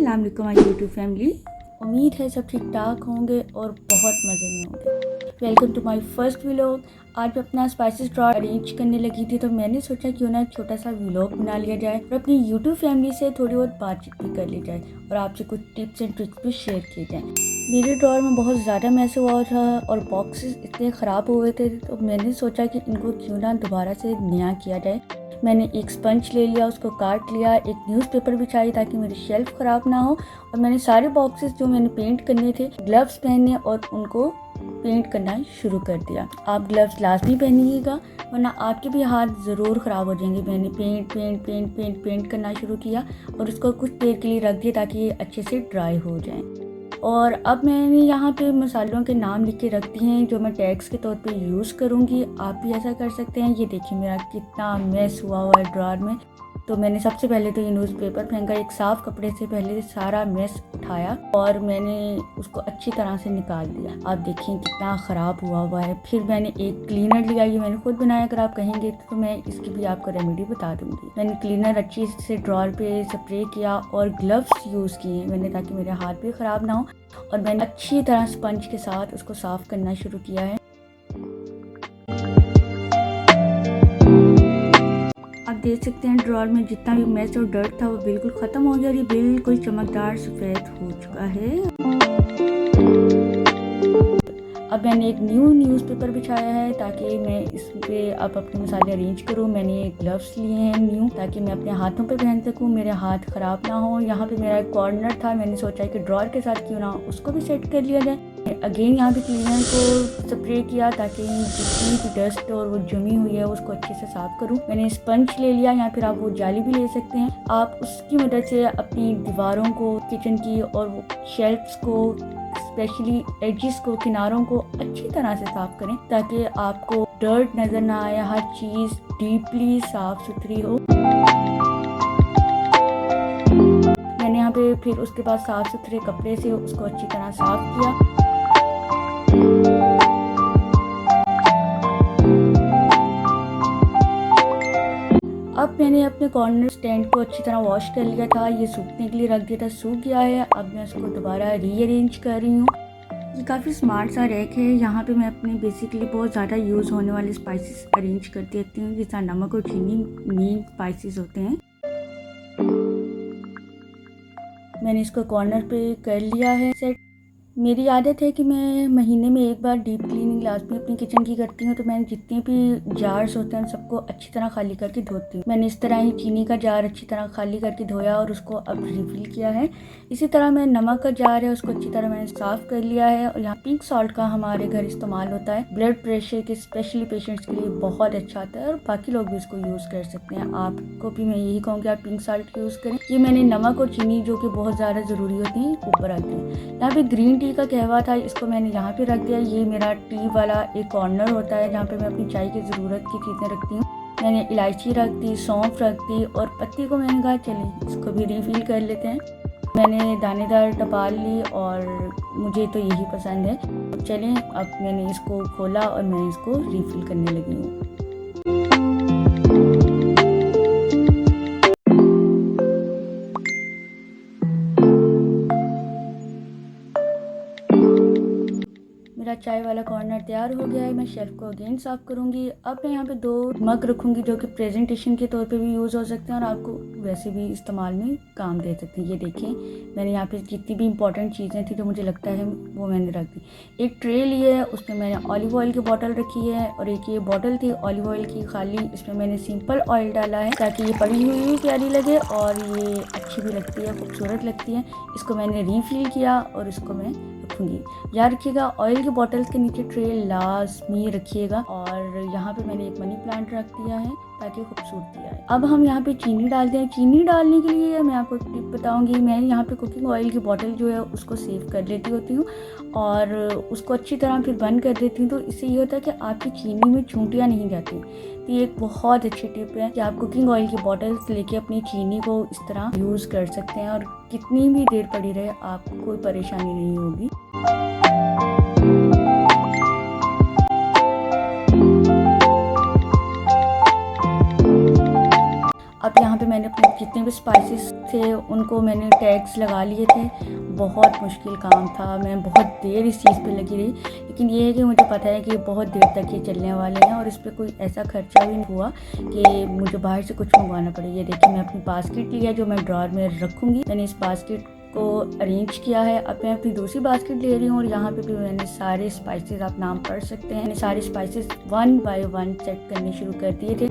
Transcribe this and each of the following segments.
अस्सलाम वालेकुम my YouTube family. उम्मीद है सब ठीक ठाक होंगे और बहुत मज़े में होंगे। Welcome to my first vlog. आज मैं अपना स्पाइसेस ड्रॉ अरेंज करने लगी थी, तो मैंने सोचा क्यों ना एक छोटा सा व्लॉग बना लिया जाए और अपनी यूट्यूब फैमिली से थोड़ी बहुत बातचीत भी कर ली जाए और आपसे कुछ टिप्स एंड ट्रिक्स भी शेयर किए जाएँ। मेरे ड्रॉर में बहुत ज़्यादा मैस हुआ था और बॉक्सेस इतने ख़राब हुए थे, तो मैंने सोचा कि इनको क्यों ना दोबारा से नया किया जाए। मैंने एक स्पंज ले लिया, उसको काट लिया, एक न्यूज़पेपर बिछाई ताकि मेरी शेल्फ ख़राब ना हो, और मैंने सारे बॉक्सेस जो मैंने पेंट करने थे ग्लव्स पहने और उनको पेंट करना शुरू कर दिया। आप ग्लव्स लाजमी पहनिएगा वरना आपके भी हाथ ज़रूर ख़राब हो जाएंगे। मैंने पेंट करना शुरू किया और उसको कुछ देर के लिए रख दिया ताकि ये अच्छे से ड्राई हो जाए। और अब मैंने यहाँ पे मसालों के नाम लिख के रख दिए हैं जो मैं टैग्स के तौर पे यूज़ करूँगी। आप भी ऐसा कर सकते हैं। ये देखिए मेरा कितना मैस हुआ है ड्रॉर में। तो मैंने सबसे पहले तो ये न्यूज़पेपर फेंका, एक साफ़ कपड़े से पहले सारा मैस उठाया और मैंने उसको अच्छी तरह से निकाल दिया। आप देखिए कितना ख़राब हुआ है। फिर मैंने एक क्लीनर लिया, ये मैंने खुद बनाया। अगर आप कहेंगे तो मैं इसकी भी आपको रेमेडी बता दूँगी। मैंने क्लीनर अच्छी से ड्रॉर पे स्प्रे किया और ग्लव्स यूज़ किए मैंने ताकि मेरे हाथ भी ख़राब ना हो, और मैंने अच्छी तरह स्पंज के साथ उसको साफ़ करना शुरू किया है। आप देख सकते हैं ड्रॉर में जितना भी मैस और डर्ट था वो बिल्कुल ख़त्म हो गया और ये बिल्कुल चमकदार सफ़ेद हो चुका है। अब मैंने एक न्यूज़पेपर बिछाया है ताकि मैं इस पे अब अपने मसाले अरेंज करूँ। मैंने ग्लव्स लिए हैं न्यू ताकि मैं अपने हाथों पे पहन सकूँ, मेरे हाथ ख़राब ना हो। यहाँ पे मेरा एक कॉर्नर था, मैंने सोचा कि ड्रॉर के साथ क्यों ना उसको भी सेट कर लिया जाए। अगेन यहाँ पे क्लीनर को स्प्रे किया ताकि जितनी भी डस्ट और वो जमी हुई है उसको अच्छे से साफ़ करूँ। मैंने स्पंज ले लिया, या फिर आप वो जाली भी ले सकते हैं। आप उसकी मदद से अपनी दीवारों को, किचन की और शेल्फ्स को, स्पेशली एजेस को, किनारों को अच्छी तरह से साफ करें ताकि आपको डर्ट नज़र ना आए, हर चीज़ डीपली साफ सुथरी हो। मैंने यहाँ पे फिर उसके बाद साफ सुथरे कपड़े से उसको अच्छी तरह साफ किया। अब मैंने अपने कॉर्नर स्टैंड को अच्छी तरह वॉश कर लिया था, ये सूखने के लिए रख दिया था, सूख गया है। अब मैं उसको दोबारा रीअरेंज कर रही हूँ। ये काफ़ी स्मार्ट सा रैक है। यहाँ पे मैं अपने बेसिकली बहुत ज़्यादा यूज़ होने वाले स्पाइसेस अरेंज कर देती हूँ, जिसका नमक और चीनी मेन स्पाइसेस होते हैं। मैंने इसको कॉर्नर पे कर लिया है सेट। मेरी आदत है कि मैं महीने में एक बार डीप क्लीनिंग लाजमी अपनी किचन की करती हूँ, तो मैंने जितने भी जार्स होते हैं सबको अच्छी तरह खाली करके धोती हूँ। मैंने इस तरह ही चीनी का जार अच्छी तरह खाली करके धोया और उसको अब रिफिल किया है। इसी तरह मैं नमक का जार है उसको अच्छी तरह मैंने साफ़ कर लिया है। और यहाँ पिंक सॉल्ट का हमारे घर इस्तेमाल होता है ब्लड प्रेशर के स्पेशली पेशेंट्स के लिए बहुत अच्छा आता है, और बाकी लोग भी इसको यूज़ कर सकते हैं। आपको भी मैं यही कहूँगी आप पिंक सॉल्ट यूज़ करें। ये मैंने नमक और चीनी जो कि बहुत ज़्यादा ज़रूरी होती हैं ऊपर आती हैं। यहाँ पे ग्रीन टी का कहवा था, इसको मैंने यहाँ पे रख दिया। ये मेरा टी वाला एक कॉर्नर होता है जहाँ पे मैं अपनी चाय की ज़रूरत की चीज़ें रखती हूँ। मैंने इलायची रख दी, सौंफ रख दी, और पत्ती को मैंने कहा चलिए इसको भी रिफिल कर लेते हैं। मैंने दानेदार टपाल ली और मुझे तो यही पसंद है। तो चलें अब मैंने इसको खोला और मैं इसको रिफिल करने लगी हूँ। मेरा चाय वाला कॉर्नर तैयार हो गया है। मैं शेल्फ को अगेन साफ़ करूँगी। अब मैं यहाँ पे 2 मग रखूँगी जो कि प्रेजेंटेशन के तौर पे भी यूज़ हो सकते हैं और आपको वैसे भी इस्तेमाल में काम दे सकते हैं। ये देखिए मैंने यहाँ पे जितनी भी इंपॉर्टेंट चीज़ें थी जो मुझे लगता है वो मैंने रख दी। एक ट्रे ली है, उसमें मैंने ऑलिव ऑयल की बोतल रखी है, और एक ये बोतल थी ऑलिव ऑयल की खाली, इसमें मैंने सिंपल ऑयल डाला है ताकि ये पड़ी हुई भी प्यारी लगे और ये अच्छी भी लगती है, खूबसूरत लगती है। इसको मैंने रीफिल किया और इसको मैं रखूँगी। याद रखिएगा ऑयल की बॉटल्स के नीचे ट्रे लाजमी रखिएगा। और यहाँ पे मैंने एक मनी प्लांट रख दिया है ताकि खूबसूरती आए। अब हम यहाँ पे चीनी डालते हैं। चीनी डालने के लिए मैं आपको टिप बताऊंगी। मैं यहाँ पे कुकिंग ऑयल की बोतल जो है उसको सेव कर लेती होती हूँ और उसको अच्छी तरह फिर बंद कर देती हूँ, तो इससे ये होता है कि आपकी चीनी में चूंटियाँ नहीं जाती। तो ये एक बहुत अच्छी टिप है कि आप कुकिंग ऑयल की बॉटल्स लेके अपनी चीनी को इस तरह यूज़ कर सकते हैं और कितनी भी देर पड़ी रहे आपको कोई परेशानी नहीं होगी। अब यहाँ पे मैंने अपने जितने भी स्पाइसेस थे उनको मैंने टैग्स लगा लिए थे। बहुत मुश्किल काम था, मैं बहुत देर इस चीज़ पे लगी रही, लेकिन ये है कि मुझे पता है कि बहुत देर तक ये चलने वाले हैं और इस पर कोई ऐसा खर्चा भी नहीं हुआ कि मुझे बाहर से कुछ मंगवाना पड़े। ये देखिए मैं अपनी बास्केट ली है जो मैं ड्रॉर में रखूँगी। मैंने इस बास्केट को अरेंज किया है। अब मैं अपनी दूसरी बास्केट ले रही हूँ और यहाँ पे भी मैंने सारे स्पाइसेस, आप नाम पढ़ सकते हैं, मैंने सारे स्पाइसेस 1 बाय 1 सेट करने शुरू कर दिए थे।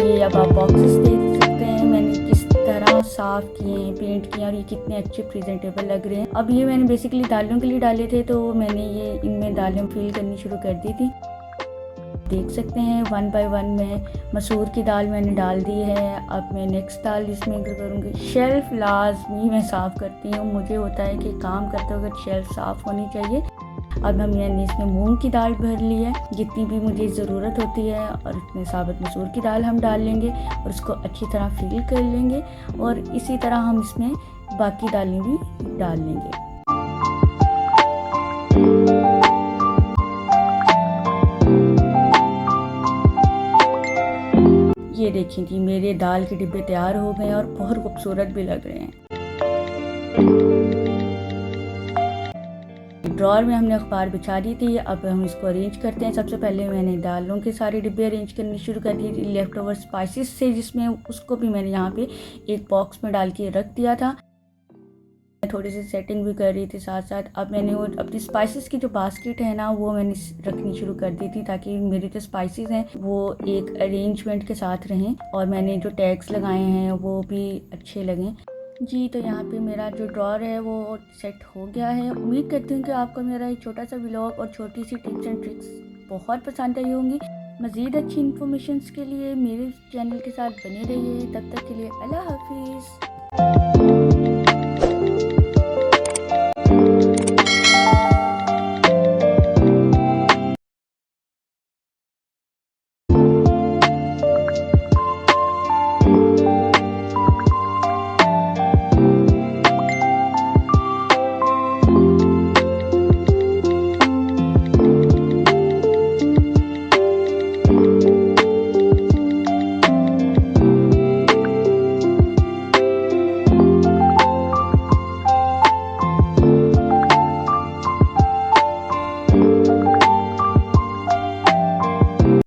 ये अब आप बॉक्सेस देख सकते हैं मैंने किस तरह साफ़ किए हैं, पेंट किए और ये कितने अच्छे प्रेजेंटेबल लग रहे हैं। अब ये मैंने बेसिकली दालों के लिए डाले थे, तो मैंने ये इनमें दालें फिल करनी शुरू कर दी थी। देख सकते हैं 1 बाय 1 में मसूर की दाल मैंने डाल दी है। अब मैं नेक्स्ट दाल इसमें करूँगी। शेल्फ़ लाजमी मैं साफ़ करती हूँ, मुझे होता है कि काम करते वक्त शेल्फ़ साफ़ होनी चाहिए। अब मैंने इसमें मूंग की दाल भर ली है जितनी भी मुझे ज़रूरत होती है, और इसमें साबुत मसूर की दाल हम डाल लेंगे और उसको अच्छी तरह फिल कर लेंगे और इसी तरह हम इसमें बाकी दालें भी डाल लेंगे। ये देखिए कि मेरे दाल के डिब्बे तैयार हो गए हैं और बहुत खूबसूरत भी लग रहे हैं। ड्रॉर में हमने अखबार बिछा दी थी, अब हम इसको अरेंज करते हैं। सबसे पहले मैंने दालों के सारे डिब्बे अरेंज करनी शुरू कर दी थी। लेफ़्ट ओवर स्पाइसेस से जिसमें उसको भी मैंने यहाँ पे एक बॉक्स में डाल के रख दिया था। थोड़ी सी सेटिंग भी कर रही थी साथ साथ। अब मैंने वो अपनी स्पाइसेस की जो बास्केट है ना वो मैंने रखनी शुरू कर दी थी ताकि मेरे जो स्पाइसेस हैं वो एक अरेंजमेंट के साथ रहें और मैंने जो टैग्स लगाए हैं वो भी अच्छे लगें। जी, तो यहाँ पे मेरा जो ड्रॉर है वो सेट हो गया है। उम्मीद करती हूँ कि आपको मेरा एक छोटा सा व्लॉग और छोटी सी टिप्स एंड ट्रिक्स बहुत पसंद आई होंगी। मज़ीद अच्छी इन्फॉर्मेशन के लिए मेरे चैनल के साथ बने रहिए। तब तक के लिए अल्लाह हाफिज़।